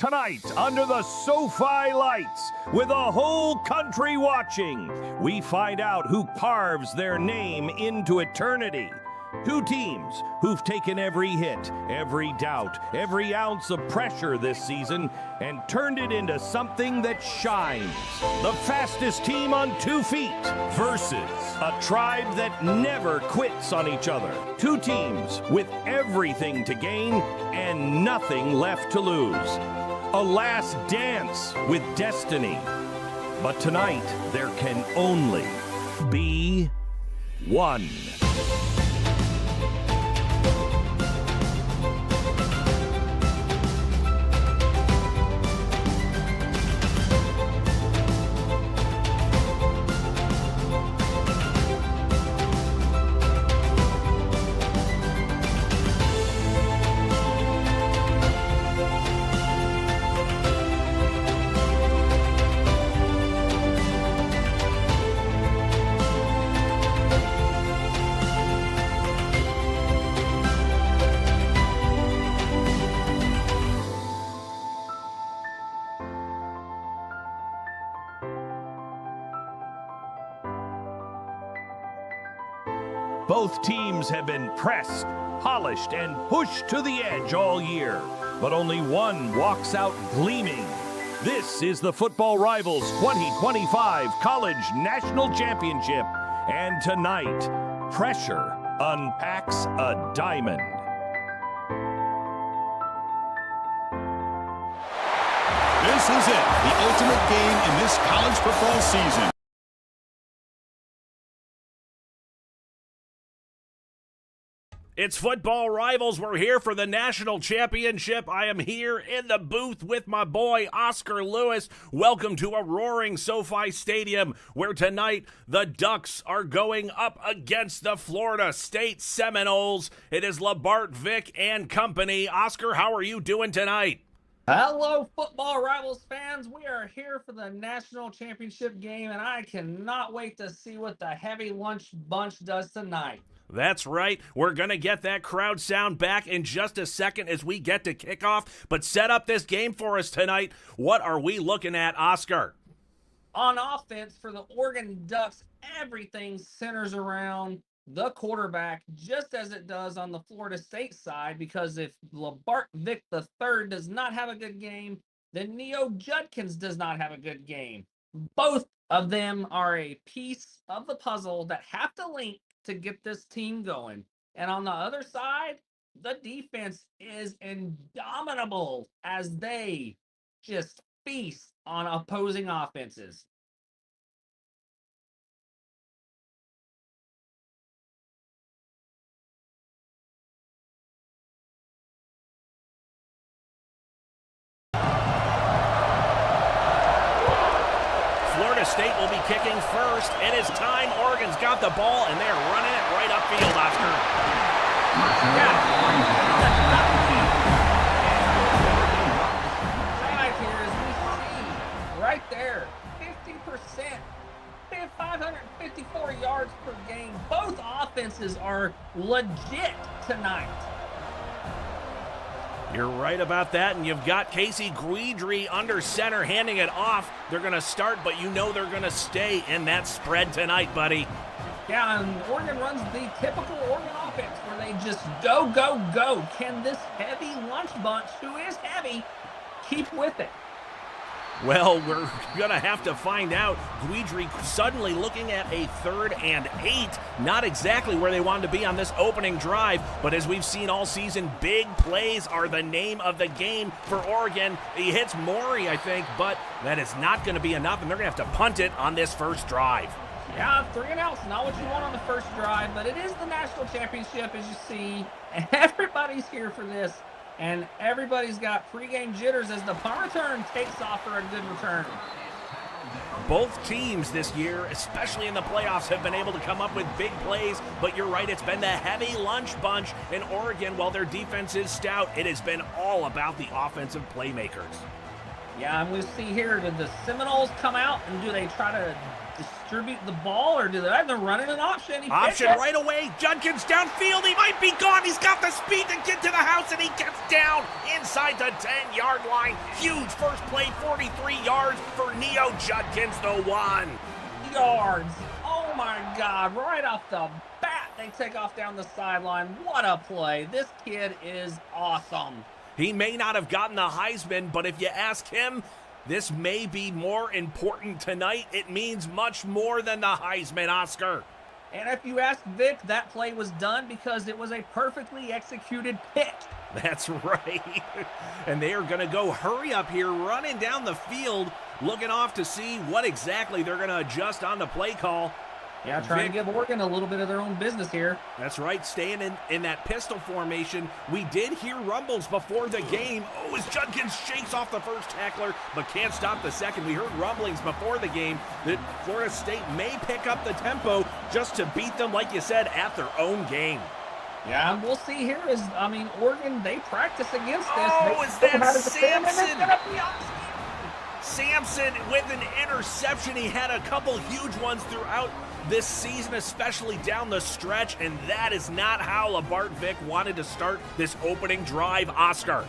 Tonight, under the SoFi lights, with a whole country watching, we find out who carves their name into eternity. Two teams who've taken every hit, every doubt, every ounce of pressure this season and turned it into something that shines. The fastest team on 2 feet versus a tribe that never quits on each other. Two teams with everything to gain and nothing left to lose. A last dance with destiny. But tonight, there can only be one. Both teams have been pressed, polished, and pushed to the edge all year, but only one walks out gleaming. This is the Football Rivals 2025 College National Championship, and tonight, pressure unpacks a diamond. This is it, the ultimate game in this college football season. It's Football Rivals. We're here for the national championship. I am here in the booth with my boy, Oscar Lewis. Welcome to a roaring SoFi Stadium, where tonight the Ducks are going up against the Florida State Seminoles. It is Labart, Vick, and company. Oscar, how are you doing tonight? Hello, Football Rivals fans. We are here for the national championship game, and I cannot wait to see what the heavy lunch bunch does tonight. That's right. We're going to get that crowd sound back in just a second as we get to kickoff. But set up this game for us tonight. What are we looking at, Oscar? On offense for the Oregon Ducks, everything centers around the quarterback, just as it does on the Florida State side, because if Labart Vick III does not have a good game, then Neo Judkins does not have a good game. Both of them are a piece of the puzzle that have to link to get this team going. And on the other side, the defense is indomitable as they just feast on opposing offenses. Florida State will be kicking first. It is time. Oregon's got the ball, and they're running it right upfield, Oscar. Right here, as we see, right there, 50%, 554 yards per game. Both offenses are legit tonight. You're right about that, and you've got Casey Guidry under center handing it off. They're going to start, but you know they're going to stay in that spread tonight, buddy. Yeah, and Oregon runs the typical Oregon offense where they just go, go, go. Can this heavy lunch bunch, who is heavy, keep with it? Well, we're going to have to find out. Guidry suddenly looking at a 3rd and 8. Not exactly where they wanted to be on this opening drive, but as we've seen all season, big plays are the name of the game for Oregon. He hits Maury, I think, but that is not going to be enough, and they're going to have to punt it on this first drive. Yeah, 3 and out's not what you want on the first drive, but it is the national championship, as you see. Everybody's here for this. And everybody's got pregame jitters as the punt return takes off for a good return. Both teams this year, especially in the playoffs, have been able to come up with big plays, but you're right, it's been the heavy lunch bunch in Oregon. While their defense is stout, it has been all about the offensive playmakers. Yeah, and we'll see here, did the Seminoles come out and do they try to distribute the ball, or do they have them running an option? Option right away. Judkins downfield. He might be gone. He's got the speed to get to the house, and he gets down inside the 10-yard line. Huge first play, 43 yards for Neo Judkins, the one. Yards. Oh my God, right off the bat, they take off down the sideline. What a play. This kid is awesome. He may not have gotten the Heisman, but if you ask him, this may be more important tonight. It means much more than the Heisman, Oscar. And if you ask Vick, that play was done because it was a perfectly executed pick. That's right. And they are going to go hurry up here, running down the field, looking off to see what exactly they're going to adjust on the play call. Yeah, trying to give Oregon a little bit of their own business here. That's right, staying in that pistol formation. We did hear rumbles before the game. Oh, as Judkins shakes off the first tackler, but can't stop the second. We heard rumblings before the game that Florida State may pick up the tempo just to beat them, like you said, at their own game. Yeah, and we'll see here is, Oregon, they practice against this. Oh, is that Sampson? Sampson with an interception. He had a couple huge ones throughout this season, especially down the stretch, and that is not how Labart Vick wanted to start this opening drive, Oscar.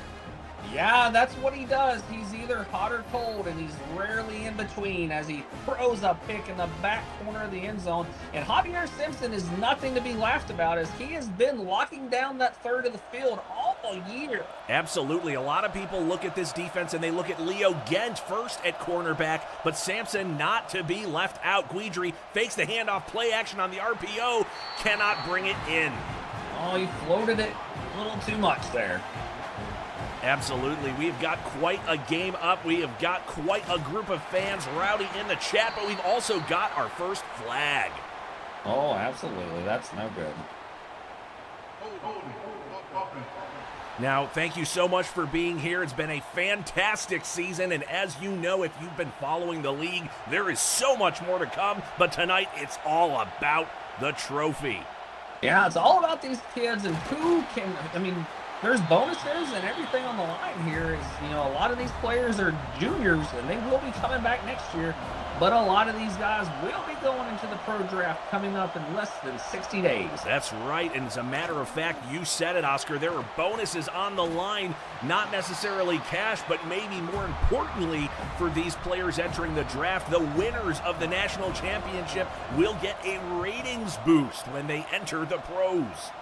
Yeah, that's what he does. He's either hot or cold, and he's rarely in between as he throws a pick in the back corner of the end zone. And Javier Simpson is nothing to be laughed about as he has been locking down that third of the field all year. Absolutely. A lot of people look at this defense and they look at Leo Gent first at cornerback, but Sampson not to be left out. Guidry fakes the handoff, play action on the RPO, cannot bring it in. Oh, he floated it a little too much there. Absolutely. We've got quite a game up. We have got quite a group of fans rowdy in the chat, but we've also got our first flag. Oh, absolutely. That's no good. Now, thank you so much for being here. It's been a fantastic season, and as you know, if you've been following the league, there is so much more to come, but tonight it's all about the trophy. Yeah, it's all about these kids and who can, there's bonuses and everything on the line here. A lot of these players are juniors and they will be coming back next year, but a lot of these guys will be going into the pro draft coming up in less than 60 days. That's right, and as a matter of fact, you said it, Oscar, there are bonuses on the line, not necessarily cash, but maybe more importantly for these players entering the draft, the winners of the national championship will get a ratings boost when they enter the pros.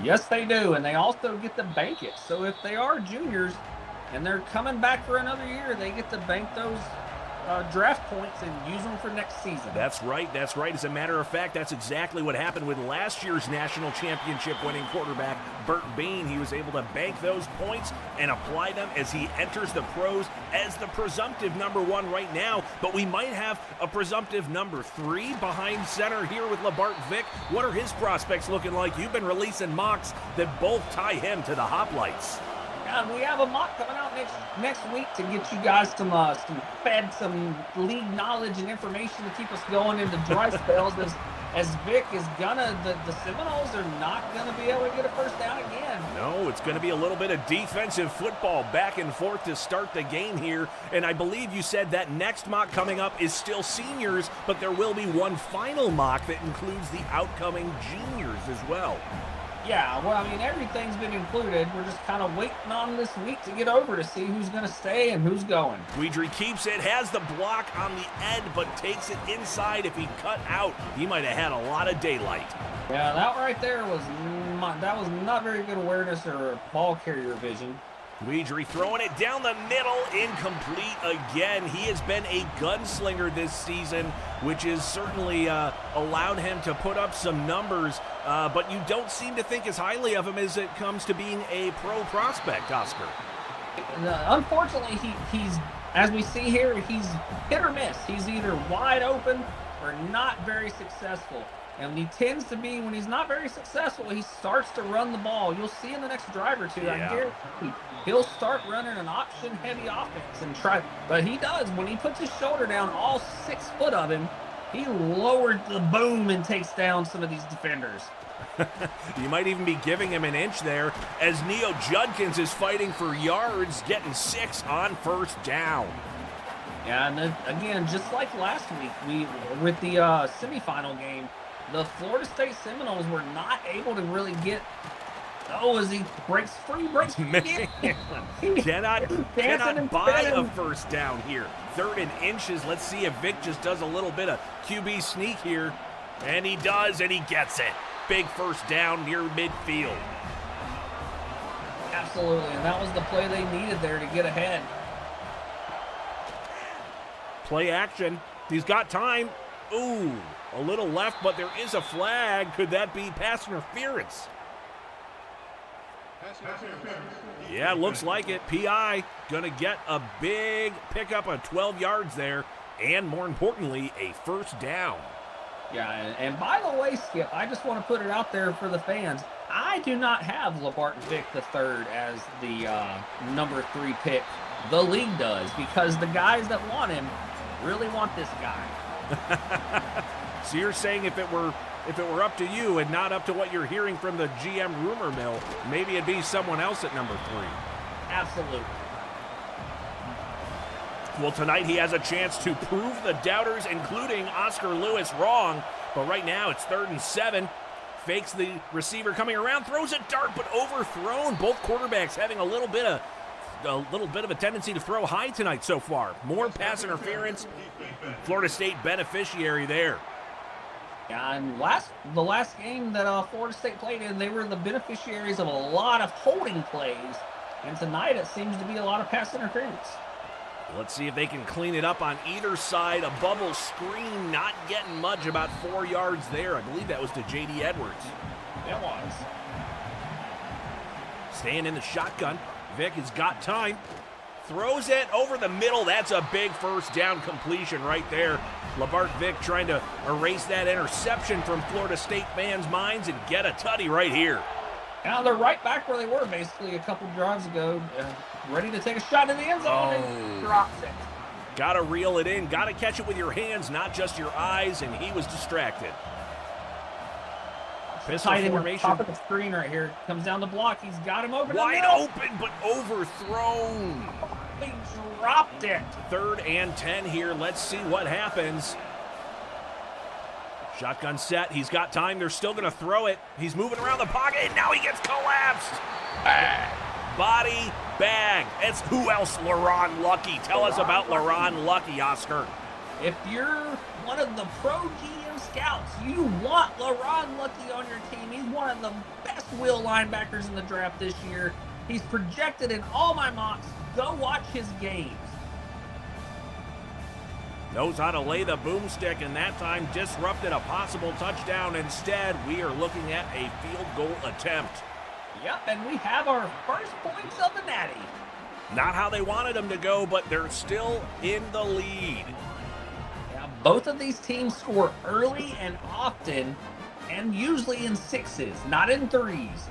Yes, they do, and they also get to bank it. So if they are juniors and they're coming back for another year, they get to bank those draft points and use them for next season. That's right. That's right. As a matter of fact, that's exactly what happened with last year's national championship winning quarterback, Burt Bain. He was able to bank those points and apply them as he enters the pros as the presumptive number one right now. But we might have a presumptive number 3 behind center here with Labart Vick. What are his prospects looking like? You've been releasing mocks that both tie him to the hoplites. And we have a mock coming out next week to get you guys some league knowledge and information to keep us going into dry spells as Vick is the Seminoles are not gonna be able to get a first down again. No, it's gonna be a little bit of defensive football back and forth to start the game here. And I believe you said that next mock coming up is still seniors, but there will be one final mock that includes the outcoming juniors as well. Yeah, well, everything's been included. We're just kind of waiting on this week to get over to see who's going to stay and who's going. Guidry keeps it, has the block on the end, but takes it inside. If he cut out, he might have had a lot of daylight. Yeah, that right there was not very good awareness or ball carrier vision. Guidry throwing it down the middle, incomplete again. He has been a gunslinger this season, which has certainly allowed him to put up some numbers, but you don't seem to think as highly of him as it comes to being a pro prospect, Oscar. Unfortunately, he's, as we see here, he's hit or miss. He's either wide open or not very successful. And he tends to be, when he's not very successful, he starts to run the ball. You'll see in the next drive or two, yeah. He'll start running an option-heavy offense and try. But he does. When he puts his shoulder down, all 6 foot of him, he lowered the boom and takes down some of these defenders. You might even be giving him an inch there as Neo Judkins is fighting for yards, getting 6 on first down. Yeah, and then, again, just like last week, with the semifinal game, the Florida State Seminoles were not able to really get. Oh, as he breaks free. Cannot buy a first down here. 3rd and inches. Let's see if Vick just does a little bit of QB sneak here. And he does, and he gets it. Big first down near midfield. Absolutely, and that was the play they needed there to get ahead. Play action. He's got time. Ooh, a little left, but there is a flag. Could that be pass interference? Yeah, looks like it. PI gonna get a big pickup of 12 yards there, and more importantly, a first down. Yeah, and by the way, Skip, I just want to put it out there for the fans. I do not have Labart Vick III as the number 3 pick. The league does, because the guys that want him really want this guy. So you're saying if it were up to you and not up to what you're hearing from the GM rumor mill, maybe it'd be someone else at number 3. Absolutely. Well, tonight he has a chance to prove the doubters, including Oscar Lewis, wrong. But right now it's 3rd and 7. Fakes the receiver coming around, throws a dart, but overthrown. Both quarterbacks having a little bit of a tendency to throw high tonight so far. More pass interference. Florida State beneficiary there. Yeah, and the last game that Florida State played in, they were the beneficiaries of a lot of holding plays. And tonight it seems to be a lot of pass interference. Let's see if they can clean it up on either side. A bubble screen, not getting much, about 4 yards there. I believe that was to J.D. Edwards. It was. Staying in the shotgun. Vick has got time. Throws it over the middle. That's a big first down completion right there. Labart Vick trying to erase that interception from Florida State fans' minds and get a tutty right here. Now they're right back where they were basically a couple drives ago, ready to take a shot in the end zone and drops it. Got to reel it in. Got to catch it with your hands, not just your eyes, and he was distracted. Pistol formation. Top of the screen right here. Comes down the block. He's got him open. Wide open, but overthrown. He dropped it. 3rd and 10 here. Let's see what happens. Shotgun set. He's got time. They're still going to throw it. He's moving around the pocket, and now he gets collapsed. Body bag. It's who else? Laron Lucky. Tell us about Laron Lucky, Oscar. If you're one of the pro GM scouts, you want Laron Lucky on your team. He's one of the best will linebackers in the draft this year. He's projected in all my mocks. Go watch his games. Knows how to lay the boomstick, and that time disrupted a possible touchdown. Instead, we are looking at a field goal attempt. Yep, and we have our first points of the Natty. Not how they wanted them to go, but they're still in the lead. Yeah, both of these teams score early and often, and usually in 6s, not in 3s.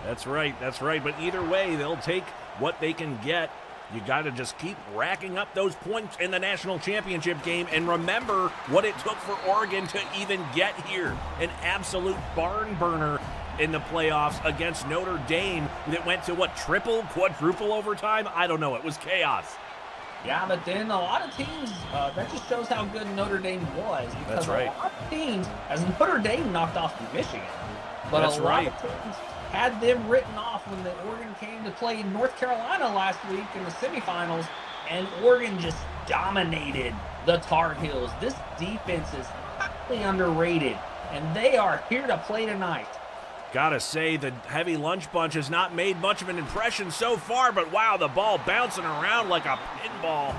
That's right. But either way, they'll take what they can get. You got to just keep racking up those points in the national championship game. And remember what it took for Oregon to even get here. An absolute barn burner in the playoffs against Notre Dame that went to triple, quadruple overtime? I don't know. It was chaos. Yeah, but then a lot of teams, that just shows how good Notre Dame was. Because That's right. A lot of teams, as Notre Dame knocked off Michigan, but That's a lot right. of teams had them written off when the Oregon came to play North Carolina last week in the semifinals, and Oregon just dominated the Tar Heels. This defense is highly underrated, and they are here to play tonight. Gotta say, the heavy lunch bunch has not made much of an impression so far, but wow, the ball bouncing around like a pinball,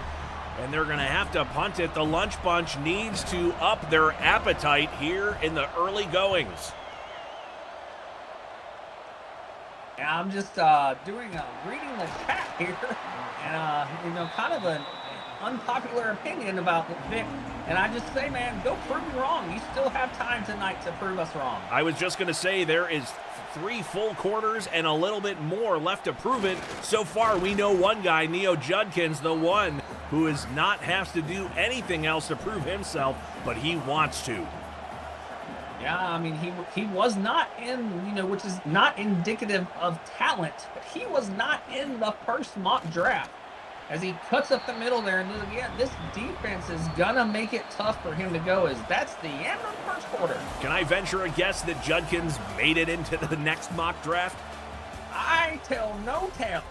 and they're gonna have to punt it. The lunch bunch needs to up their appetite here in the early goings. Yeah, I'm just reading the chat here, and kind of an unpopular opinion about Vick. And I just say, man, go prove me wrong. You still have time tonight to prove us wrong. I was just going to say there is 3 full quarters and a little bit more left to prove it. So far, we know one guy, Neo Judkins, the one who has to do anything else to prove himself, but he wants to. Yeah, I mean, he was not in, which is not indicative of talent, but he was not in the first mock draft. As he cuts up the middle there, and again, this defense is gonna make it tough for him to go, as that's the end of the first quarter. Can I venture a guess that Judkins made it into the next mock draft? I tell no tales.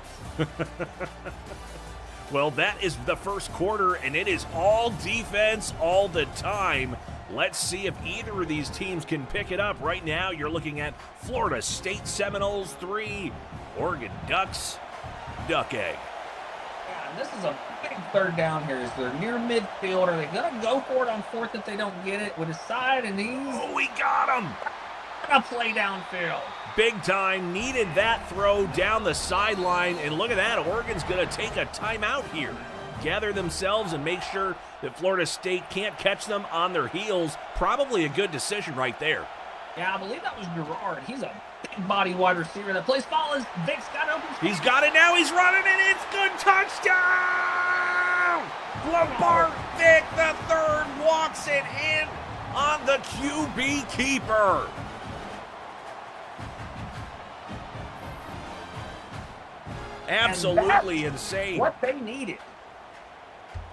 Well, that is the first quarter, and it is all defense all the time. Let's see if either of these teams can pick it up. Right now, you're looking at Florida State Seminoles 3, Oregon Ducks, Duck Egg. Yeah, and this is a big third down here. As they're near midfield, are they going to go for it on fourth if they don't get it with his side and knees? Oh, we got him! Gonna play downfield. Big time, needed that throw down the sideline, and look at that, Oregon's going to take a timeout here. Gather themselves and make sure that Florida State can't catch them on their heels. Probably a good decision right there. Yeah, I believe that was Gerard. He's a big body wide receiver that plays ball. As Vick's got open. He's got it now, he's running it, it's good, touchdown! Labart Vick the third walks it in on the QB keeper. Absolutely insane. What they needed.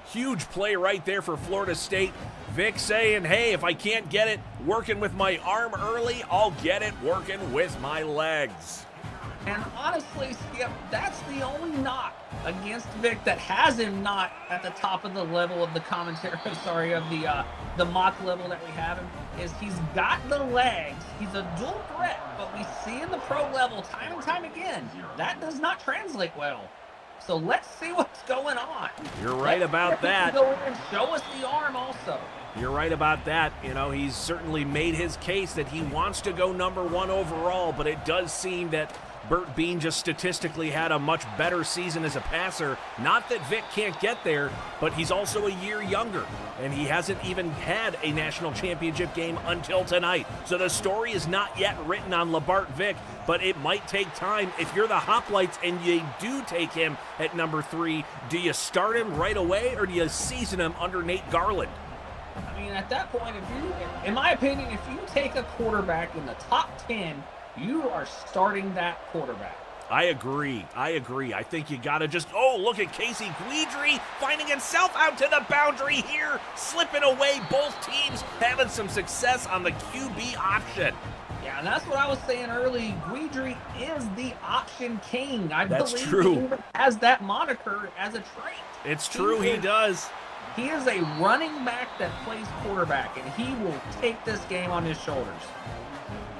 Huge play right there for Florida State. Vick saying, hey, if I can't get it working with my arm early, I'll get it working with my legs. And honestly, Skip, that's the only knock against Vick that has him not at the top of the level of the commentary, of the mock level that we have him, is he's got the legs. He's a dual threat, but we see in the pro level time and time again, that does not translate well. So let's see what's going on. You're right about that. Go in and show us the arm also. You're right about that. He's certainly made his case that he wants to go number one overall, but it does seem that Burt Bean just statistically had a much better season as a passer. Not that Vick can't get there, but he's also a year younger, and he hasn't even had a national championship game until tonight. So the story is not yet written on Labart Vick, but it might take time. If you're the Hoplites and you do take him at number 3, do you start him right away or do you season him under Nate Garland? I mean, at that point, in my opinion, if you take a quarterback in the top 10, you are starting that quarterback. I agree. I think you got to just, look at Casey Guidry finding himself out to the boundary here, slipping away. Both teams having some success on the QB option. Yeah, and that's what I was saying early. Guidry is the option king. That's believe true. He even has that moniker as a trait. It's true, he does. He is a running back that plays quarterback, and he will take this game on his shoulders.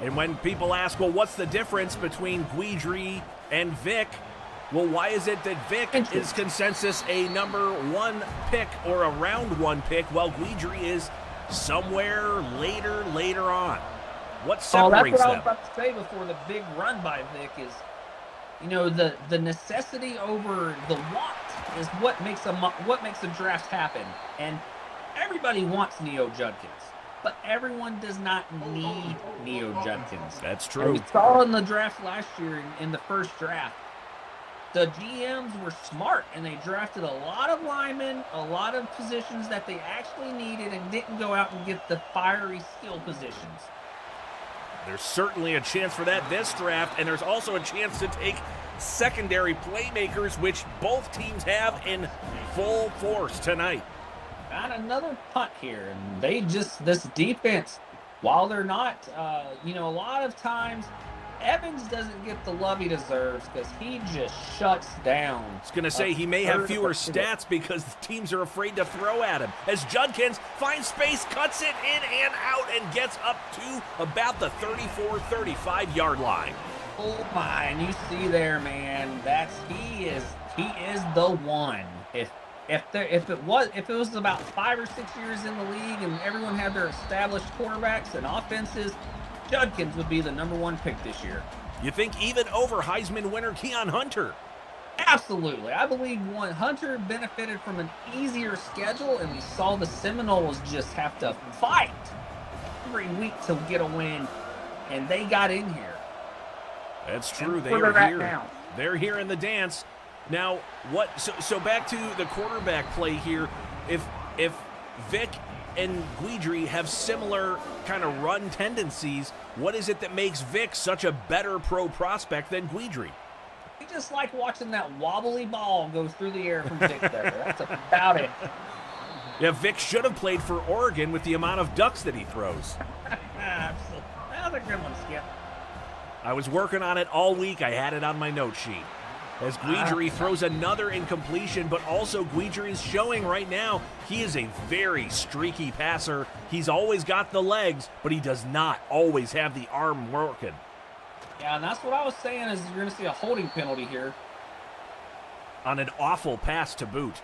And when people ask, well, what's the difference between Guidry and Vick? Well, why is it that Vick is consensus a number 1 pick or a round 1 pick, while Guidry is somewhere later on? What separates that's what them? I was about to say before the big run by Vick is, the necessity over the want is what makes a draft happen. And everybody wants Neo Judkins. But everyone does not need Neo Judkins. That's true. And we saw in the draft last year, in the first draft, the GMs were smart, and they drafted a lot of linemen, a lot of positions that they actually needed, and didn't go out and get the fiery skill positions. There's certainly a chance for that this draft, and there's also a chance to take secondary playmakers, which both teams have in full force tonight. Got another punt here, and this defense, while they're not, a lot of times Evans doesn't get the love he deserves because he just shuts down. I was going to say he may have fewer stats because teams are afraid to throw at him. As Judkins finds space, cuts it in and out, and gets up to about the 34-35 yard line. Oh my, and you see there, man, he is the one. If it was about 5 or 6 years in the league and everyone had their established quarterbacks and offenses, Judkins would be the number 1 pick this year. You think even over Heisman winner Keon Hunter? Absolutely. I believe Hunter benefited from an easier schedule, and we saw the Seminoles just have to fight every week to get a win, and they got in here. That's true. They are here. Now. They're here in the dance. Now, so back to the quarterback play here. If Vick and Guidry have similar kind of run tendencies. What is it that makes Vick such a better pro prospect than Guidry? We just like watching that wobbly ball go through the air from Vick there. That's about it. Yeah, Vick should have played for Oregon with the amount of ducks that he throws. Absolutely. That was a good one, Skip. I was working on it all week. I had it on my note sheet. As Guidry throws another incompletion, but also Guidry is showing right now he is a very streaky passer. He's always got the legs, but he does not always have the arm working. Yeah, and that's what I was saying is you're going to see a holding penalty here. On an awful pass to boot.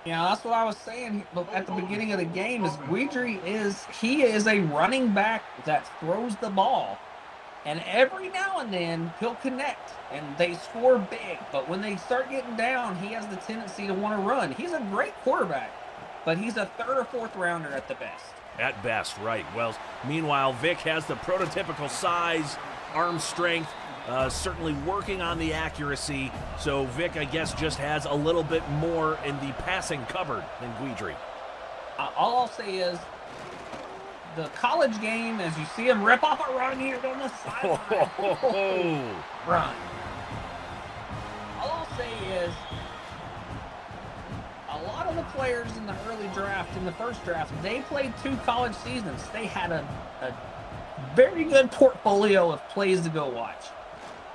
Yeah, that's what I was saying at the beginning of the game is Guidry is a running back that throws the ball. And every now and then, he'll connect, and they score big. But when they start getting down, he has the tendency to want to run. He's a great quarterback, but he's a third or fourth rounder at the best. At best, right. Well, meanwhile, Vick has the prototypical size, arm strength, certainly working on the accuracy. So Vick, I guess, just has a little bit more in the passing cupboard than Guidry. All I'll say is, the college game, as you see him rip off a run here down the sideline. Run. All I'll say is, a lot of the players in the early draft, in the first draft, they played 2 college seasons. They had a very good portfolio of plays to go watch.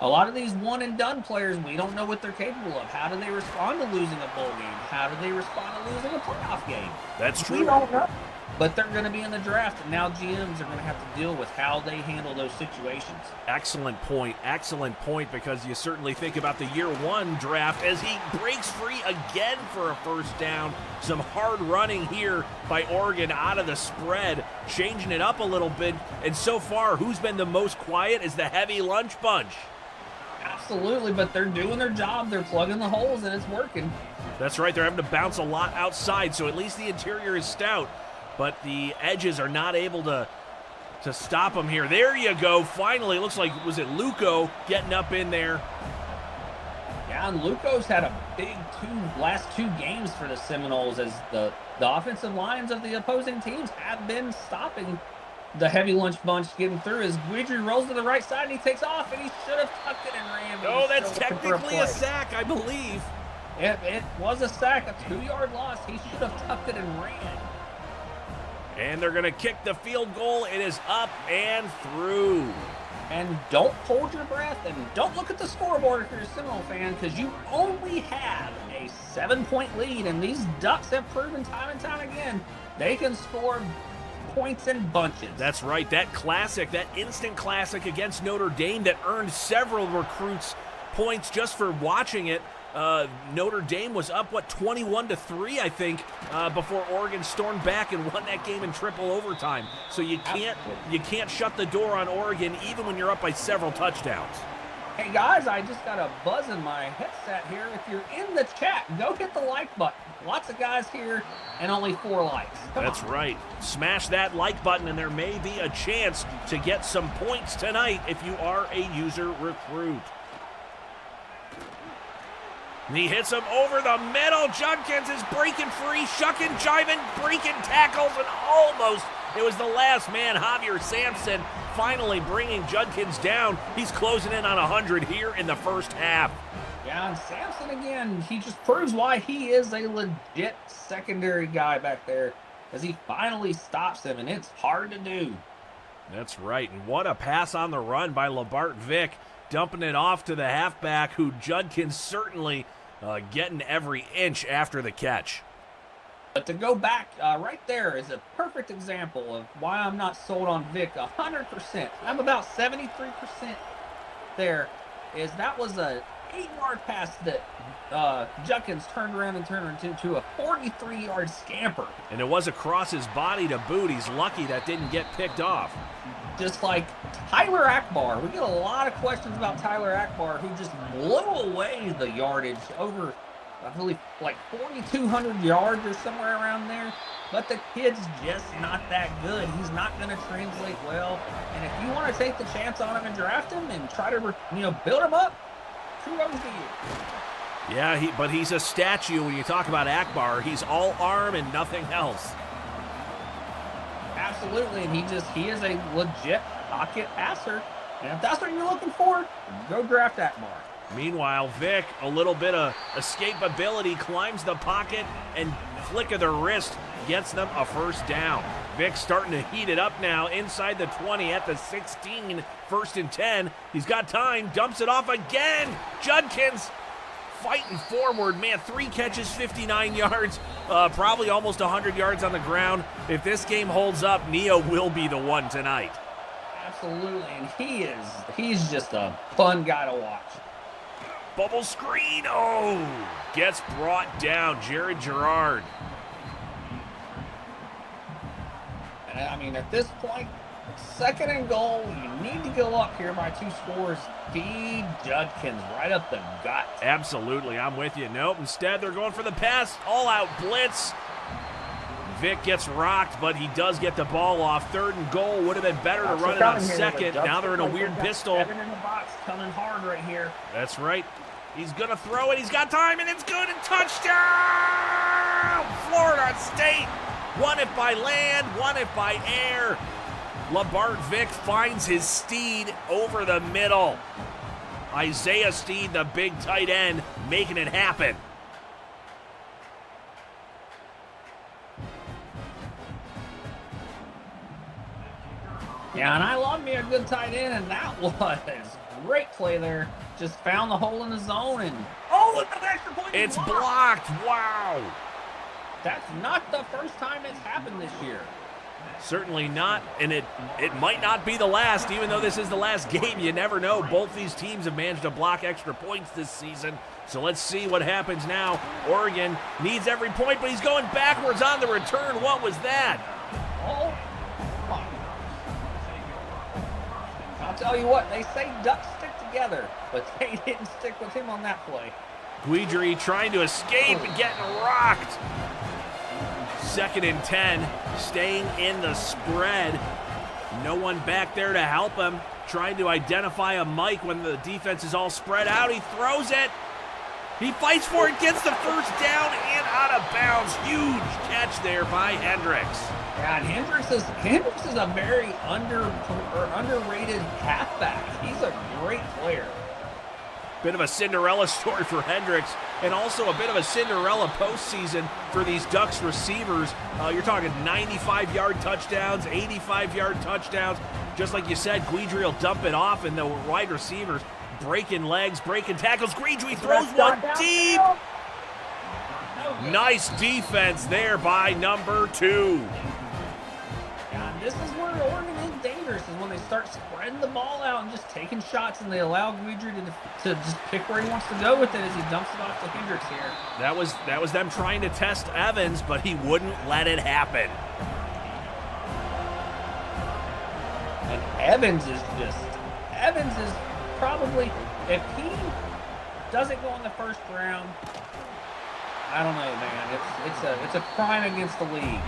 A lot of these one-and-done players, we don't know what they're capable of. How do they respond to losing a bowl game? How do they respond to losing a playoff game? That's true. We don't know. But they're going to be in the draft, and now GMs are going to have to deal with how they handle those situations. Excellent point, because you certainly think about the year 1 draft as he breaks free again for a first down. Some hard running here by Oregon out of the spread, changing it up a little bit. And so far, who's been the most quiet is the heavy lunch bunch. Absolutely, but they're doing their job. They're plugging the holes, and it's working. That's right. They're having to bounce a lot outside, so at least the interior is stout. But the edges are not able to stop them here. There you go. Finally, it looks like, was it Luco getting up in there? Yeah, and Luco's had a big last two games for the Seminoles as the offensive lines of the opposing teams have been stopping the heavy lunch bunch getting through as Guidry rolls to the right side and he takes off and he should have tucked it and ran. Oh, that's technically a sack, I believe. It was a sack, a 2-yard loss. He should have tucked it and ran. And they're going to kick the field goal. It is up and through. And don't hold your breath and don't look at the scoreboard if you're a Seminole fan because you only have a 7-point lead. And these Ducks have proven time and time again they can score points in bunches. That's right. That classic, that instant classic against Notre Dame that earned several recruits points just for watching it. Notre Dame was up, 21-3, I think, before Oregon stormed back and won that game in triple overtime. So you can't shut the door on Oregon even when you're up by several touchdowns. Hey guys, I just got a buzz in my headset here. If you're in the chat, go hit the like button. Lots of guys here and only 4 likes. That's right. Smash that like button and there may be a chance to get some points tonight if you are a user recruit. And he hits him over the middle. Judkins is breaking free, shucking, jiving, breaking tackles, and almost it was the last man, Javier Sampson, finally bringing Judkins down. He's closing in on 100 here in the first half. Yeah, and Sampson again, he just proves why he is a legit secondary guy back there as he finally stops him, and it's hard to do. That's right, and what a pass on the run by Labart Vick, dumping it off to the halfback, who Judkins certainly getting every inch after the catch. But to go back, right there is a perfect example of why I'm not sold on Vick 100%. I'm about 73% there. That was a 8-yard pass that Judkins turned around and turned into a 43-yard scamper. And it was across his body to boot. He's lucky that didn't get picked off. Just like Tyler Akbar. We get a lot of questions about Tyler Akbar, who just blew away the yardage over, I believe, like 4,200 yards or somewhere around there. But the kid's just not that good. He's not going to translate well. And if you want to take the chance on him and draft him and try to, build him up, kudos to you. Yeah, but he's a statue when you talk about Akbar. He's all arm and nothing else. Absolutely, and he is a legit pocket passer. And if that's what you're looking for, go draft that mark. Meanwhile, Vick, a little bit of escapability, climbs the pocket and flick of the wrist gets them a first down. Vick starting to heat it up now inside the 20 at the 16, 1st and 10. He's got time, dumps it off again. Judkins fighting forward, man, 3 catches, 59 yards, probably almost 100 yards on the ground. If this game holds up, Neo will be the one tonight. Absolutely, and he's just a fun guy to watch. Bubble screen, gets brought down, Jared Gerard. And I mean, at this point, 2nd and goal, you need to go up here by 2 scores. Feed Judkins right up the gut. Absolutely, I'm with you. Nope, instead they're going for the pass, all-out blitz. Vick gets rocked, but he does get the ball off. 3rd and goal, would have been better to run it on 2nd. Now they're in a weird pistol. 7 in the box, coming hard right here. That's right. He's going to throw it. He's got time, and it's good. And touchdown! Florida State. 1 if by land, 1 if by air. Labart Vick finds his Steed over the middle. Isaiah Steed, the big tight end, making it happen. Yeah, and I love me a good tight end, and that was great play there. Just found the hole in the zone, and look at the extra point. It's blocked. Wow. That's not the first time it's happened this year. Certainly not, and it might not be the last, even though this is the last game. You never know. Both these teams have managed to block extra points this season, so let's see what happens now. Oregon needs every point, but he's going backwards on the return. What was that? Oh, my. I'll tell you what, they say ducks stick together, but they didn't stick with him on that play. Guidry trying to escape and getting rocked. 2nd and 10, staying in the spread. No one back there to help him. Trying to identify a Mike when the defense is all spread out. He throws it. He fights for it, gets the first down and out of bounds. Huge catch there by Hendricks. Yeah, and Hendricks is a very underrated halfback. He's a great player. Bit of a Cinderella story for Hendricks, and also a bit of a Cinderella postseason for these Ducks receivers. You're talking 95-yard touchdowns, 85-yard touchdowns. Just like you said, Guidry will dump it off, and the wide receivers breaking legs, breaking tackles. Guidry throws one deep. Nice defense there by number 2. Yeah, this is where Oregon is dangerous, is when they start spreading the ball out and just taking shots, and they allow Guidry to just pick where he wants to go with it as he dumps it off to Hendricks here. That was them trying to test Evans, but he wouldn't let it happen. And Evans is probably, if he doesn't go in the first round, I don't know, man. It's a crime against the league.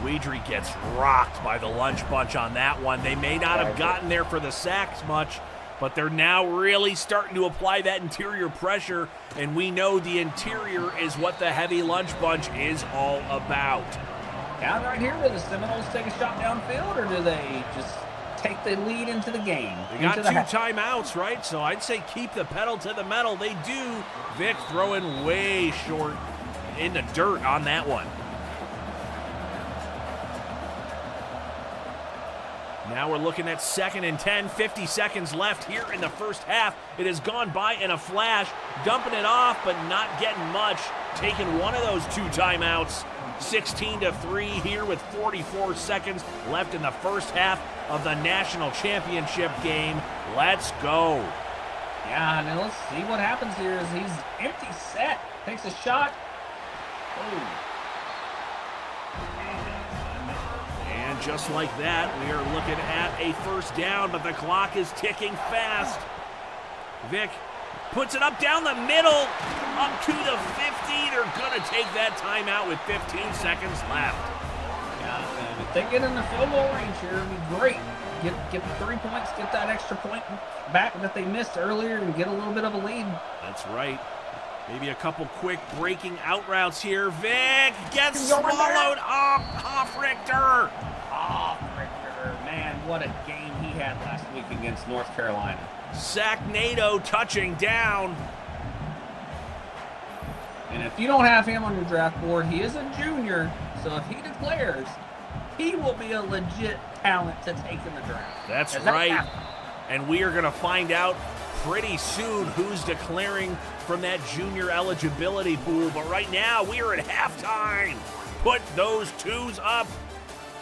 Guidry gets rocked by the lunch bunch on that one. They may not have gotten there for the sacks much, but they're now really starting to apply that interior pressure, and we know the interior is what the heavy lunch bunch is all about. Down right here, do the Seminoles take a shot downfield, or do they just take the lead into the game? They got 2 timeouts, right? So I'd say keep the pedal to the metal. They do. Vick throwing way short in the dirt on that one. Now we're looking at 2nd and 10, 50 seconds left here in the first half. It has gone by in a flash, dumping it off, but not getting much. Taking one of those 2 timeouts. 16-3 here with 44 seconds left in the first half of the national championship game. Let's go. Yeah, now let's see what happens here as he's empty set. Takes a shot. And just like that, we are looking at a first down, but the clock is ticking fast. Vick puts it up down the middle, up to the 50. They're going to take that timeout with 15 seconds left. Yeah, if they get in the field goal range here, it'd be great. Get the 3 points, get that extra point back that they missed earlier, and get a little bit of a lead. That's right. Maybe a couple quick breaking out routes here. Vick gets swallowed up. Hofrichter Hofrichter, man, what a game he had last week against North Carolina. Sacknado touching down. And if you don't have him on your draft board, he is a junior, so if he declares, he will be a legit talent to take in the draft. That's right. And we are going to find out pretty soon who's declaring from that junior eligibility pool. But right now, we are at halftime. Put those twos up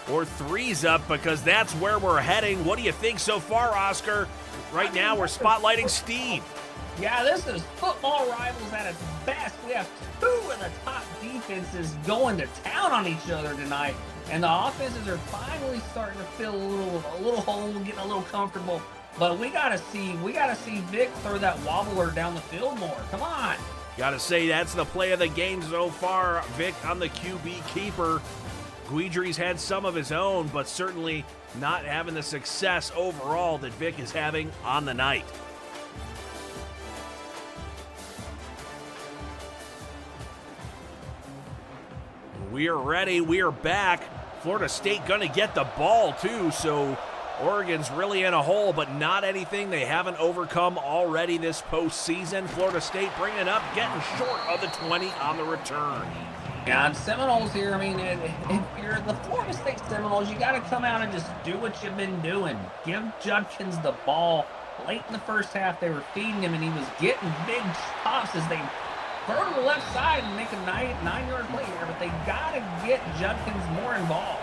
or threes up because that's where we're heading. What do you think so far, Oscar? Right now, we're spotlighting Steve. Yeah, this is football rivals at its best. We have two of the top defenses going to town on each other tonight. And the offenses are finally starting to feel a little hole, getting a little comfortable. But we gotta see Vick throw that wobbler down the field more. Come on. Gotta say, that's the play of the game so far. Vick on the QB keeper. Guidry's had some of his own, but certainly not having the success overall that Vick is having on the night. We are ready. We are back. Florida State going to get the ball, too, so Oregon's really in a hole, but not anything they haven't overcome already this postseason. Florida State bringing it up, getting short of the 20 on the return. Yeah, and Seminoles here, I mean, if you're the Florida State Seminoles, you got to come out and just do what you've been doing. Give Judkins the ball. Late in the first half, they were feeding him, and he was getting big pops as they throw to the left side and make a 9-yard play here, but they got to get Judkins more involved.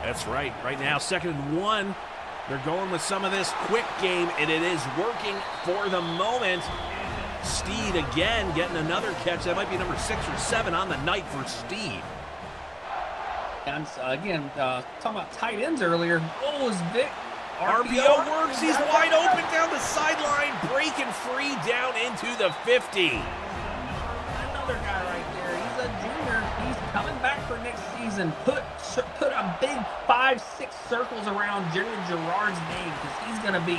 That's right. Right now, 2nd and 1. They're going with some of this quick game, and it is working for the moment. Steed again getting another catch. That might be number 6 or 7 on the night for Steed. And again, talking about tight ends earlier. Oh, is Vick. RPO works. He's wide open down the sideline, breaking free down into the 50. Another guy right there. He's a junior. He's coming back for next season. Put a big 5-6 circles around Jared Gerard's name because he's going to be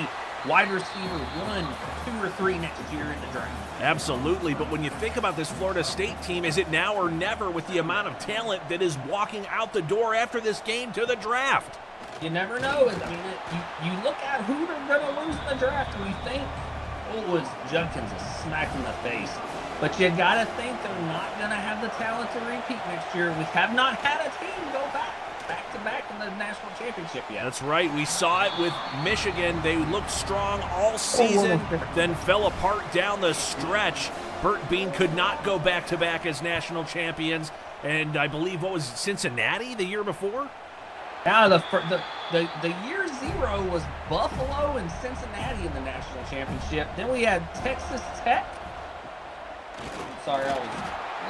wide receiver 1, 2, or 3 next year in the draft. Absolutely, but when you think about this Florida State team, is it now or never with the amount of talent that is walking out the door after this game to the draft? You never know. I mean, you look at who they're going to lose in the draft and you think, oh, it's Judkins a smack in the face. But you got to think they're not going to have the talent to repeat next year. We have not had a team go back-to-back in the national championship yet. That's right. We saw it with Michigan. They looked strong all season, then fell apart down the stretch. Burt Bean could not go back-to-back as national champions. And I believe, what was it, Cincinnati the year before? Now, the year 0 was Buffalo and Cincinnati in the national championship. Then we had Texas Tech. Sorry, I was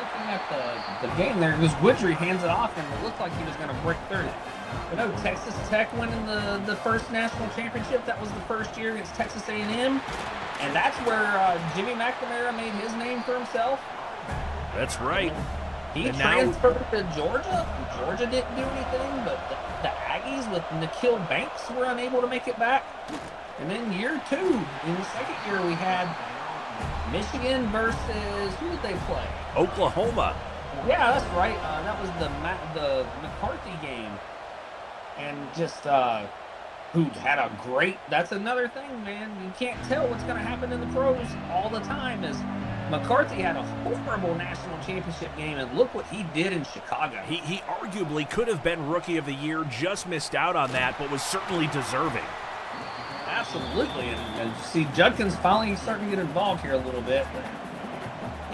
looking at the game there. It was Wizardry hands it off, and it looked like he was going to break 30. But no, Texas Tech winning the first national championship. That was the first year against Texas A&M. And that's where Jimmy McNamara made his name for himself. That's right. He transferred to Georgia. Georgia didn't do anything, but the Aggies with Nikhil Banks were unable to make it back. And then year 2, in the second year, we had Michigan versus, who did they play? Oklahoma. Yeah, that's right. That was the McCarthy game. And just who had a great, that's another thing, man. You can't tell what's going to happen in the pros all the time. As McCarthy had a horrible national championship game, and look what he did in Chicago. He arguably could have been Rookie of the Year, just missed out on that, but was certainly deserving. Absolutely, and see, Judkins finally starting to get involved here a little bit.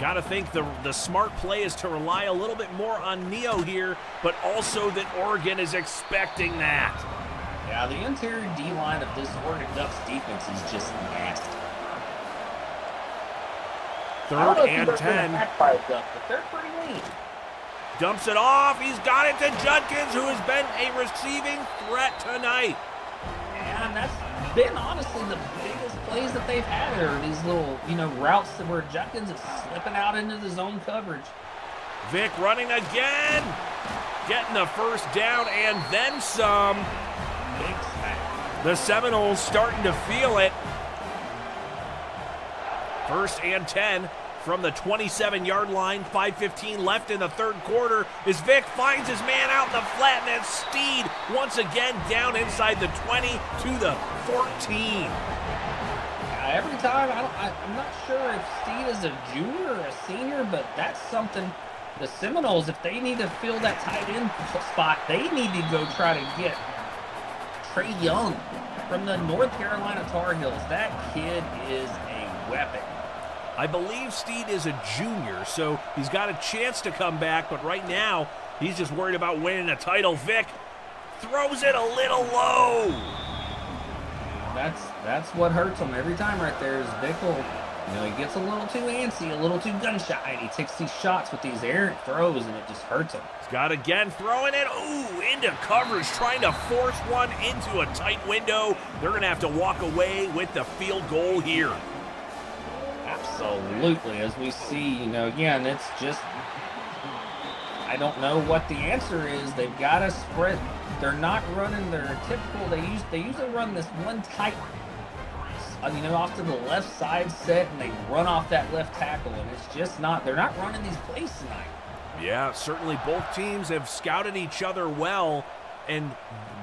Got to think the smart play is to rely a little bit more on Neo here, but also that Oregon is expecting that. Yeah, the interior D-line of this Oregon Ducks defense is just nasty. 3rd and 10. But they're pretty lean. Dumps it off. He's got it to Judkins, who has been a receiving threat tonight. And that's been honestly the biggest plays that they've had are these little, routes where Judkins is slipping out into the zone coverage. Vick running again, getting the first down and then some. Big sack. The Seminoles starting to feel it. 1st and 10 from the 27-yard line. 5:15 left in the third quarter as Vick finds his man out in the flat, and then Steed once again down inside the 20 to the 14. Every time, I'm not sure if Steed is a junior or a senior, but that's something the Seminoles, if they need to fill that tight end spot, they need to go try to get Trey Young from the North Carolina Tar Heels. That kid is a weapon. I believe Steed is a junior, so he's got a chance to come back, but right now he's just worried about winning a title. Vick throws it a little low. That's what hurts him every time right there is Vick will, he gets a little too antsy, a little too gun-shy, and he takes these shots with these errant throws, and it just hurts him. Scott again throwing it, into coverage, trying to force one into a tight window. They're going to have to walk away with the field goal here. Absolutely, as we see, again, it's just, I don't know what the answer is. They've got to spread. They're not running their typical. They usually run this one tight, off to the left side set, and they run off that left tackle, and it's just not. They're not running these plays tonight. Yeah, certainly both teams have scouted each other well, and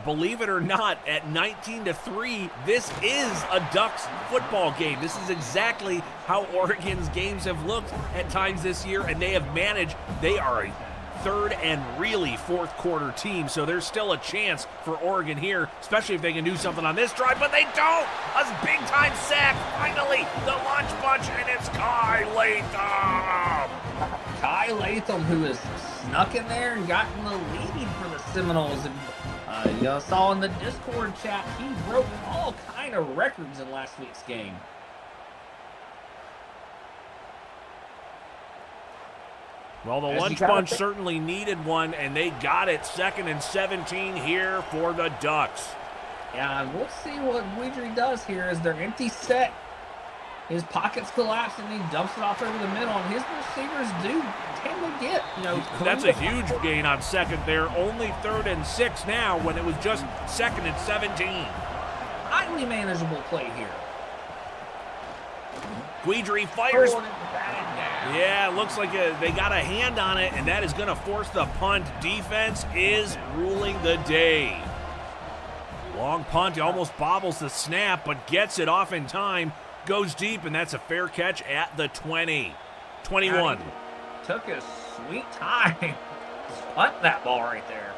believe it or not, at 19-3, this is a Ducks football game. This is exactly how Oregon's games have looked at times this year, and they have managed. They are a third and really fourth quarter team, so there's still a chance for Oregon here, especially if they can do something on this drive, but they don't. A big time sack, finally, the lunch bunch, and it's Kai Latham. Kai Latham, who has snuck in there and gotten the lead for the Seminoles. And saw in the Discord chat, he broke all kind of records in last week's game. Well, the lunch bunch certainly needed one, and they got it. 2nd and 17 here for the Ducks. Yeah, and we'll see what Guidry does here as their empty set. His pockets collapse, and he dumps it off over the middle, and his receivers do tend to get, That's a huge gain on second there. Only 3rd and 6 now when it was just 2nd and 17. Highly manageable play here. Guidry fires. Yeah, it looks like they got a hand on it, and that is going to force the punt. Defense is ruling the day. Long punt, almost bobbles the snap, but gets it off in time. Goes deep, and that's a fair catch at the 20. 21. Took his sweet time. Punt that ball right there.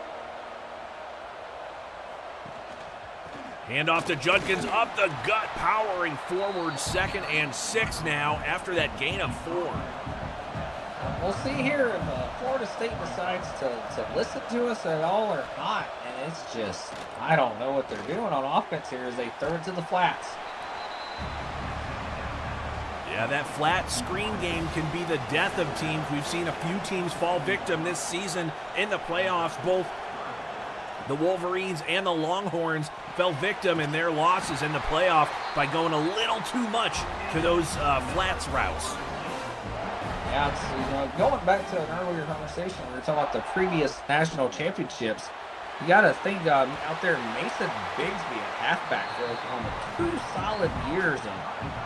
Handoff to Judkins, up the gut, powering forward. 2nd and 6 now after that gain of 4. We'll see here if Florida State decides to listen to us at all or not. And it's just, I don't know what they're doing on offense here as they throw it to the flats. Yeah, that flat screen game can be the death of teams. We've seen a few teams fall victim this season in the playoffs. Both the Wolverines and the Longhorns fell victim in their losses in the playoff by going a little too much to those flats routes. Yeah, it's, going back to an earlier conversation, we were talking about the previous national championships. You got to think out there, Mason Bigsby at halfback for Oklahoma. 2 solid years of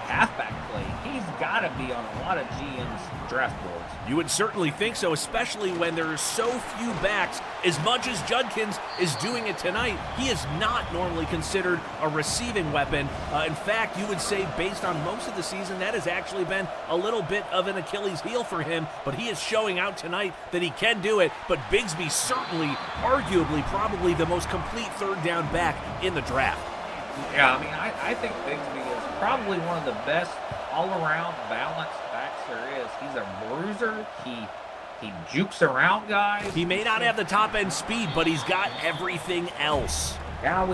halfback play. He's got to be on a lot of GM's draft boards. You would certainly think so, especially when there are so few backs. As much as Judkins is doing it tonight, he is not normally considered a receiving weapon. In fact, you would say based on most of the season, that has actually been a little bit of an Achilles heel for him, but he is showing out tonight that he can do it. But Bigsby certainly, arguably, probably the most complete third down back in the draft. Yeah, I mean, I think Bigsby is probably one of the best all-around balanced backs there is. He's a bruiser. He jukes around guys. He may not have the top-end speed, but he's got everything else. Yeah,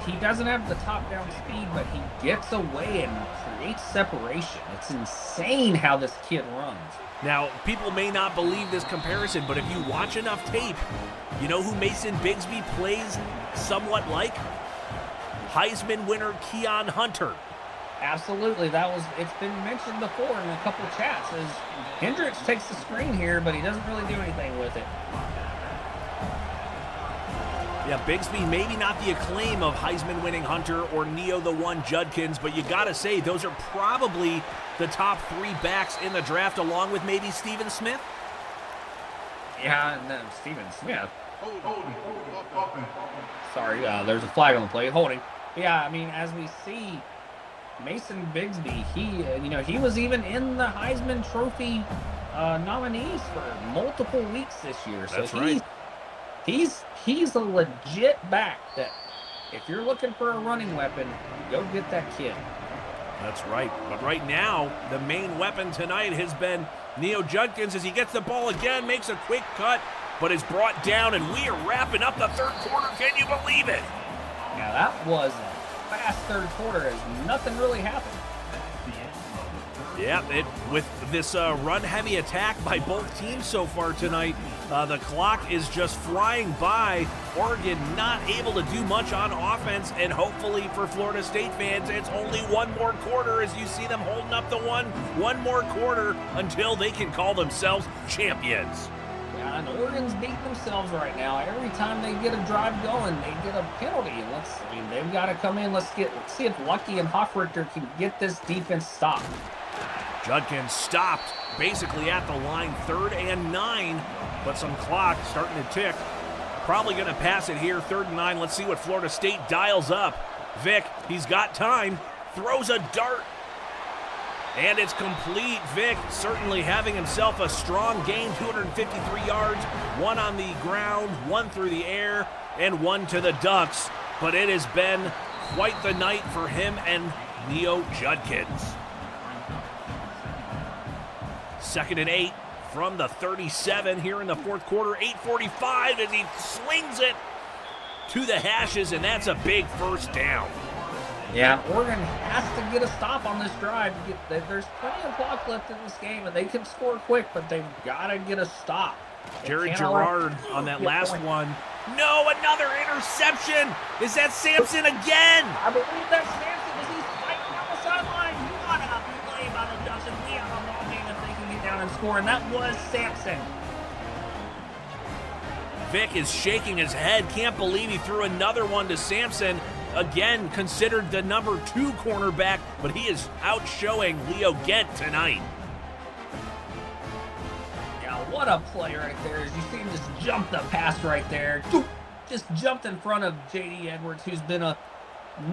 he doesn't have the top-down speed, but he gets away and creates separation. It's insane how this kid runs. Now, people may not believe this comparison, but if you watch enough tape, you know who Mason Bigsby plays somewhat like? Heisman winner Keon Hunter. Absolutely. It's been mentioned before in a couple chats. As Hendricks takes the screen here, but he doesn't really do anything with it. Yeah, Bigsby, maybe not the acclaim of Heisman winning Hunter or Neo the One Judkins, but you got to say those are probably the top 3 backs in the draft, along with maybe Steven Smith? Yeah, no, Steven Smith. Sorry, there's a flag on the play. Holding. Yeah, I mean, as we see, Mason Bigsby, he was even in the Heisman Trophy nominees for multiple weeks this year. So that's right. He's a legit back that if you're looking for a running weapon, go get that kid. That's right. But right now, the main weapon tonight has been Neo Judkins as he gets the ball again, makes a quick cut, but is brought down, and we are wrapping up the third quarter. Can you believe it? Yeah, that was a fast third quarter as nothing really happened. Yeah, with this run-heavy attack by both teams so far tonight, the clock is just flying by. Oregon not able to do much on offense, and hopefully for Florida State fans, it's only one more quarter as you see them holding up the one more quarter until they can call themselves champions. Yeah, and Oregon's beating themselves right now. Every time they get a drive going, they get a penalty. They've got to come in. Let's see if Lucky and Hofrichter can get this defense stopped. Judkins stopped basically at the line, 3rd and 9, but some clock starting to tick. Probably going to pass it here, 3rd and 9. Let's see what Florida State dials up. Vick, he's got time, throws a dart, and it's complete. Vick certainly having himself a strong game, 253 yards, 1 on the ground, 1 through the air, and 1 to the Ducks. But it has been quite the night for him and Neo Judkins. 2nd and 8 from the 37 here in the fourth quarter. 8:45 as he slings it to the hashes, and that's a big first down. Yeah, Oregon has to get a stop on this drive. There's plenty of clock left in this game, and they can score quick, but they've got to get a stop. Jerry Gerard on that last one. No, another interception. Is that Sampson again? I believe that's Sampson as he's fighting down the sideline. What a play by the Ducks, and we have a ball game if they can get down and score, and that was Sampson. Vick is shaking his head. Can't believe he threw another one to Sampson. Again, considered the number 2 cornerback, but he is outshowing Leo Gent tonight. Yeah, what a play right there. As you see him just jump the pass right there. Just jumped in front of J.D. Edwards, who's been a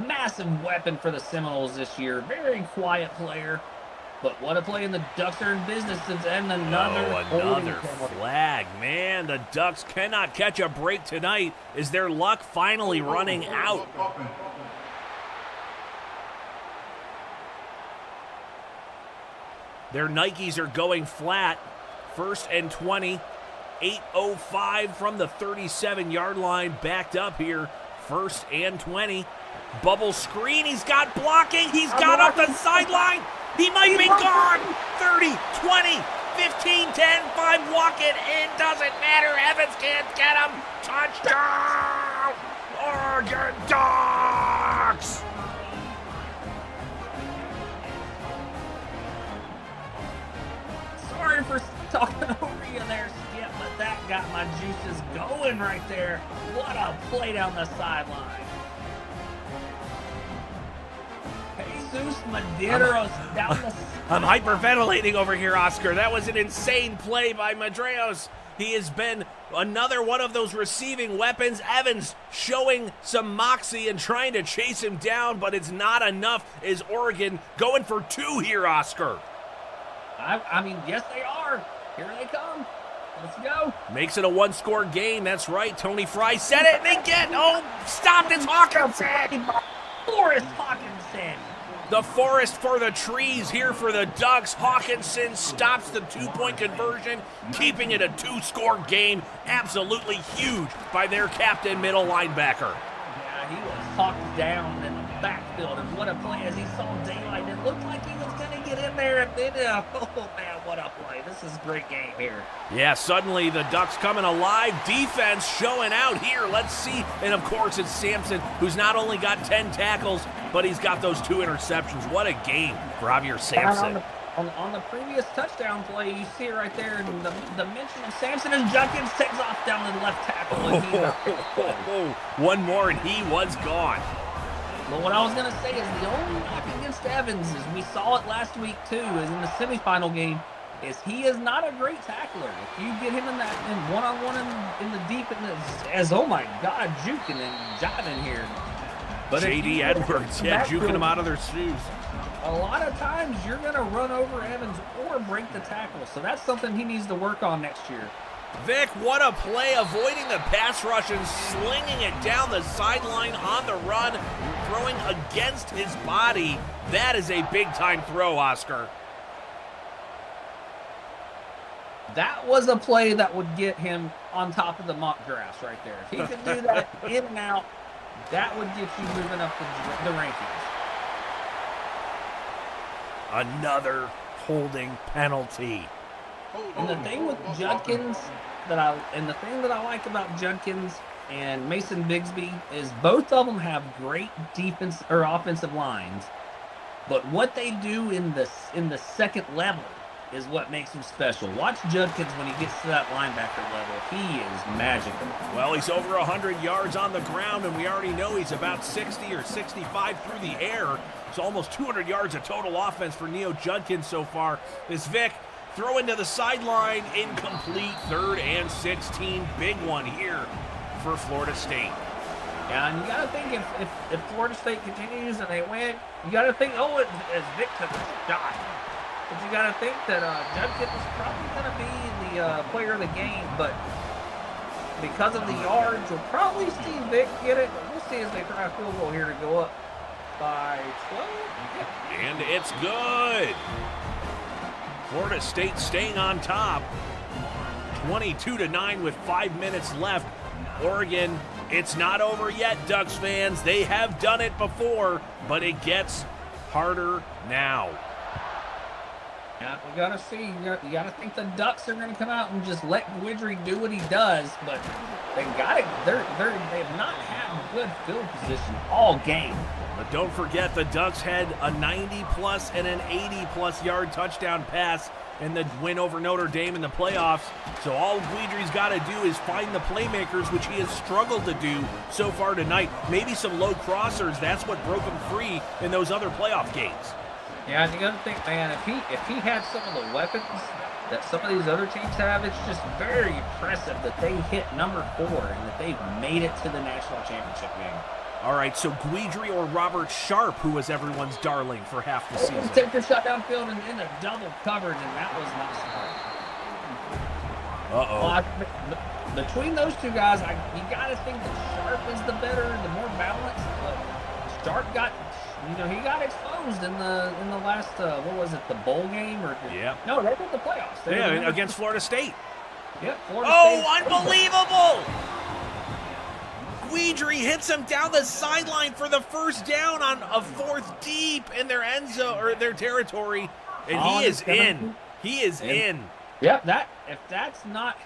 massive weapon for the Seminoles this year. Very quiet player. But what a play, and the Ducks are in business, and another flag. Man, the Ducks cannot catch a break tonight. Is their luck finally running out? Their Nikes are going flat. 1st and 20. 8:05 from the 37-yard line. Backed up here. 1st and 20. Bubble screen. He's got blocking. He's got up the sideline. He might be gone. 30, 20, 15, 10, 5, walk it. It doesn't matter. Evans can't get him. Touchdown! Oregon Ducks! Sorry for talking over you there, Skip, but that got my juices going right there. What a play down the sideline. Jesus Medeiros down the I'm hyperventilating over here, Oscar. That was an insane play by Medeiros. He has been another one of those receiving weapons. Evans showing some moxie and trying to chase him down, but it's not enough. Is Oregon going for 2 here, Oscar? I mean, yes, they are. Here they come. Let's go. Makes it a 1-score game. That's right. Tony Fry said it, and they get, stopped. It's Hawkinson. Forrest Hawkinson. The forest for the trees here for the Ducks. Hawkinson stops the 2-point conversion, keeping it a 2-score game. Absolutely huge by their captain, middle linebacker. Yeah, he was hawked down in the backfield, and what a play as he saw daylight. It looked like he was going to get in there, and then, oh man, what a play. This is a great game here. Yeah, suddenly the Ducks coming alive. Defense showing out here. Let's see. And of course, it's Sampson, who's not only got 10 tackles, but he's got those 2 interceptions. What a game for Javier Sampson. On the previous touchdown play, you see it right there, and the mention of Sampson, and Judkins takes off down to the left tackle. And one more, and he was gone. But what I was going to say is the only knock against Evans is we saw it last week too, is in the semifinal game, is he is not a great tackler. If you get him in that in one-on-one in the deep, as oh my God, juking and jiving here. But J.D. Edwards, juking them out of their shoes. A lot of times you're going to run over Evans or break the tackle, so that's something he needs to work on next year. Vick, what a play, avoiding the pass rush and slinging it down the sideline on the run, throwing against his body. That is a big-time throw, Oscar. That was a play that would get him on top of the mock drafts right there. If he could do that in and out, that would get you moving up the rankings. Another holding penalty. And the thing with Judkins that I like about Judkins and Mason Bigsby is both of them have great defense or offensive lines, but what they do in the second level is what makes him special. Watch Judkins when he gets to that linebacker level. He is magical. Well, he's over 100 yards on the ground, and we already know he's about 60 or 65 through the air. It's almost 200 yards of total offense for Neo Judkins so far. This Vick throw into the sideline, incomplete, 3rd and 16. Big one here for Florida State. Yeah, and you got to think if Florida State continues and they win, you got to think, oh, as Vick took a shot. But you got to think that Judkins is probably going to be the player of the game, but because of the yards, you'll probably see Vick get it. We'll see as they try a field goal here to go up by 12. Yeah. And it's good. Florida State staying on top, 22-9 with 5 minutes left. Oregon, it's not over yet, Ducks fans. They have done it before, but it gets harder now. Yeah, we gotta see. You gotta think the Ducks are gonna come out and just let Guidry do what he does, but they have not had good field position all game. But don't forget, the Ducks had a 90-plus and an 80-plus yard touchdown pass in the win over Notre Dame in the playoffs. So all Guidry's got to do is find the playmakers, which he has struggled to do so far tonight. Maybe some low crossers. That's what broke him free in those other playoff games. Yeah, and you got to think, man, if he had some of the weapons that some of these other teams have, it's just very impressive that they hit number 4 and that they've made it to the national championship game. All right, so Guidry or Robert Sharp, who was everyone's darling for half the season. Take the shot downfield and in a double coverage, and that was not smart. Uh-oh. Well, between those two guys, you got to think that Sharp is the better, the more balanced. But Sharp got, he got exposed in the last, what was it, the bowl game? Yeah. No, they were the playoffs. Against Florida State. Yep, Florida State. Oh, unbelievable! Guidry hits him down the sideline for the first down on a 4th deep in their end zone or their territory, and he is in. He is in. Yep, if that's not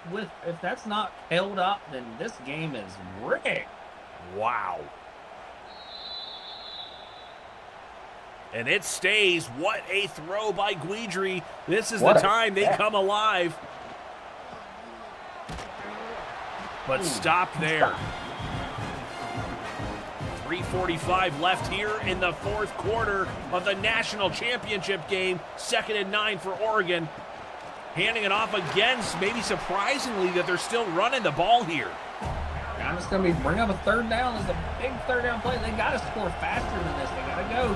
held up, then this game is rigged. Wow. And it stays. What a throw by Guidry. This is the time they come alive. But stop there. 3:45 left here in the 4th quarter of the national championship game. 2nd and 9 for Oregon. Handing it off again, maybe surprisingly that they're still running the ball here. I'm just going to bring up a 3rd down. It's a big 3rd down play. They got to score faster than this. They got to go.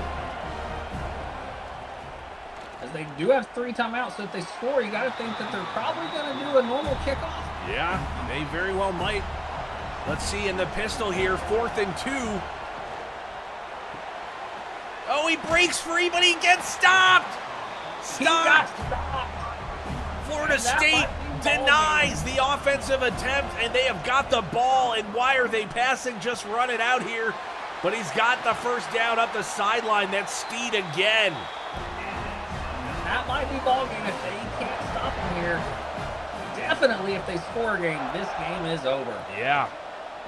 As they do have 3 timeouts, so if they score, you got to think that they're probably going to do a normal kickoff. Yeah, they very well might. Let's see in the pistol here, 4th and 2. Oh, he breaks free, but he gets stopped. Stopped. Florida State denies the offensive attempt, and they have got the ball. And why are they passing? Just run it out here. But he's got the first down up the sideline. That's Steed again. That might be ball game if they can't stop him here. Definitely if they score a game, this game is over. Yeah.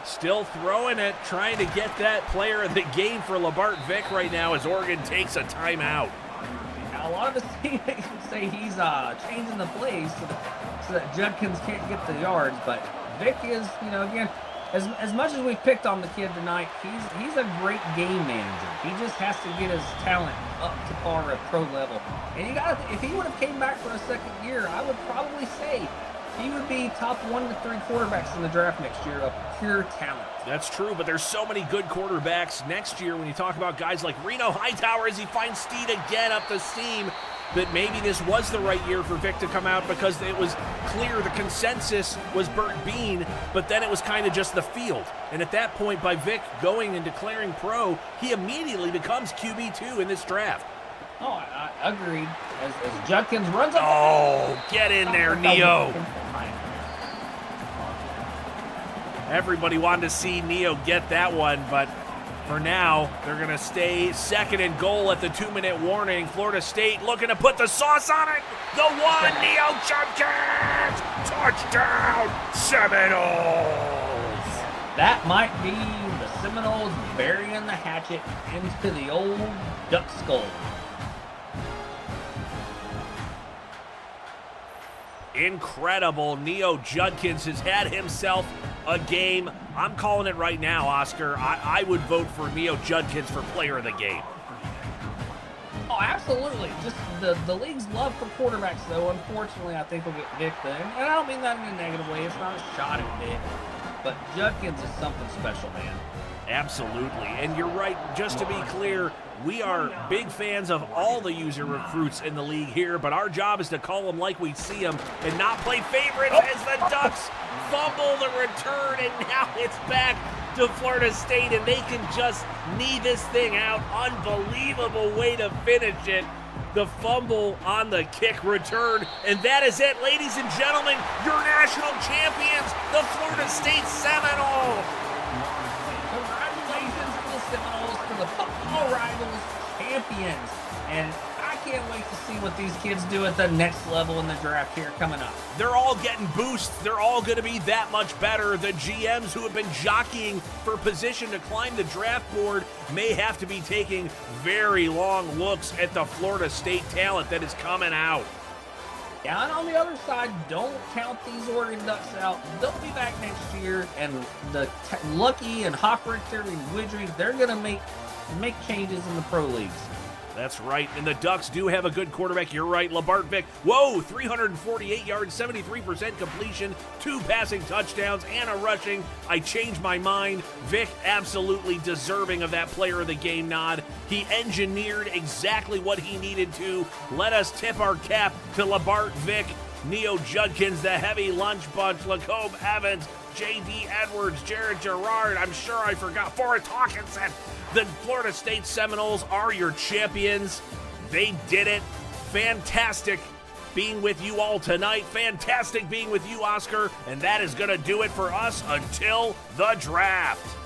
Still throwing it, trying to get that player of the game for Labart Vick right now as Oregon takes a timeout. Now, a lot of the teammates would say he's changing the plays so that Judkins can't get the yards, but Vick is, again, as much as we picked on the kid tonight, he's a great game manager. He just has to get his talent up to par at pro level. And if he would have came back for a second year, I would probably say he would be top 1 to 3 quarterbacks in the draft next year of pure talent. That's true, but there's so many good quarterbacks next year when you talk about guys like Reno Hightower as he finds Steed again up the seam. That maybe this was the right year for Vick to come out because it was clear the consensus was Burt Bean, but then it was kind of just the field. And at that point, by Vick going and declaring pro, he immediately becomes QB2 in this draft. Oh, I agreed. As Judkins runs up. Oh, get in there, Neo. Everybody wanted to see Neo get that one, but for now, they're going to stay 2nd and goal at the 2-minute warning. Florida State looking to put the sauce on it. The one, Neo Judkins! Touchdown, Seminoles! That might be the Seminoles burying the hatchet into the old duck skull. Incredible. Neo Judkins has had himself a game. I'm calling it right now, Oscar. I would vote for Neo Judkins for player of the game. Oh, absolutely. Just the league's love for quarterbacks, though, unfortunately, I think will get Vick then. And I don't mean that in a negative way. It's not a shot at Vick. But Judkins is something special, man. Absolutely. And you're right, just to be clear, we are big fans of all the user recruits in the league here, but our job is to call them like we see them and not play favorites as the Ducks fumble the return, and now it's back to Florida State, and they can just knee this thing out. Unbelievable way to finish it. The fumble on the kick return, and that is it, ladies and gentlemen, your national champions, the Florida State Seminoles. Congratulations to the Seminoles, for the football rivals champions. And I can't wait to see what these kids do at the next level in the draft here coming up. They're all getting boosts. They're all going to be that much better. The GMs who have been jockeying for position to climb the draft board may have to be taking very long looks at the Florida State talent that is coming out. Yeah, and on the other side, don't count these Oregon Ducks out. They'll be back next year, and the Lucky and Hofrichter and Guidry, they're going to make changes in the pro leagues. That's right, and the Ducks do have a good quarterback. You're right, Labart Vick. Whoa, 348 yards, 73% completion, 2 passing touchdowns, and a rushing. I changed my mind. Vick absolutely deserving of that player of the game nod. He engineered exactly what he needed to. Let us tip our cap to Labart Vick, Neo Judkins, the heavy lunch bunch, Lekobe Evans, J.D. Edwards, Jared Gerard, I'm sure I forgot, Forrest Hawkinson. The Florida State Seminoles are your champions. They did it. Fantastic being with you all tonight. Fantastic being with you, Oscar. And that is going to do it for us until the draft.